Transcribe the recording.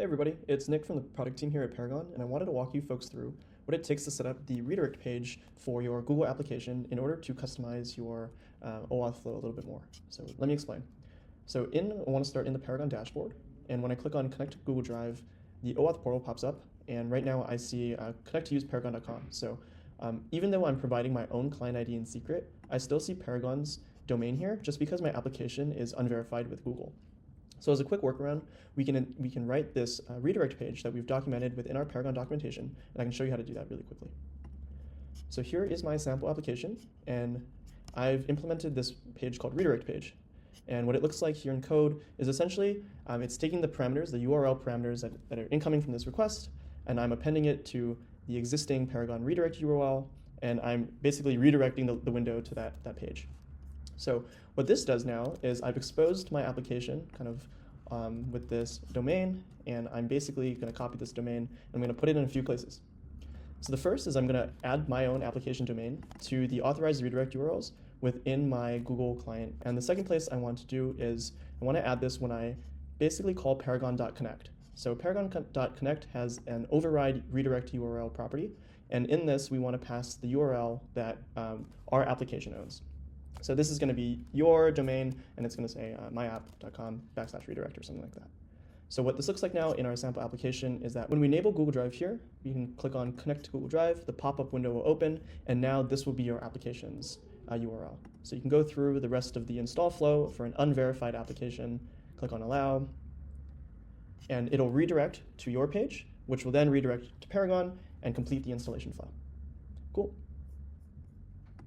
Hey everybody, it's Nick from the product team here at Paragon, and I wanted to walk you folks through what it takes to set up the redirect page for your Google application in order to customize your OAuth flow a little bit more. So let me explain. So I want to start in the Paragon dashboard, and when I click on Connect to Google Drive, the OAuth portal pops up, and right now I see connect to use paragon.com. So even though I'm providing my own client ID in secret, I still see Paragon's domain here just because my application is unverified with Google. So as a quick workaround, we can write this redirect page that we've documented within our Paragon documentation, and I can show you how to do that really quickly. So here is my sample application, and I've implemented this page called redirect page. And what it looks like here in code is essentially it's taking the parameters, the URL parameters that are incoming from this request, and I'm appending it to the existing Paragon redirect URL, and I'm basically redirecting the window to that page. So what this does now is I've exposed my application kind of with this domain, and I'm basically going to copy this domain, and I'm going to put it in a few places. So the first is I'm going to add my own application domain to the authorized redirect URLs within my Google client. And the second place I want to do is I want to add this when I basically call paragon.connect. So paragon.connect has an override redirect URL property, and in this we want to pass the URL that our application owns. So this is going to be your domain, and it's going to say myapp.com/redirect or something like that. So what this looks like now in our sample application is that when we enable Google Drive here, you can click on Connect to Google Drive, the pop-up window will open, and now this will be your application's URL. So you can go through the rest of the install flow for an unverified application, click on Allow, and it'll redirect to your page, which will then redirect to Paragon and complete the installation flow. Cool.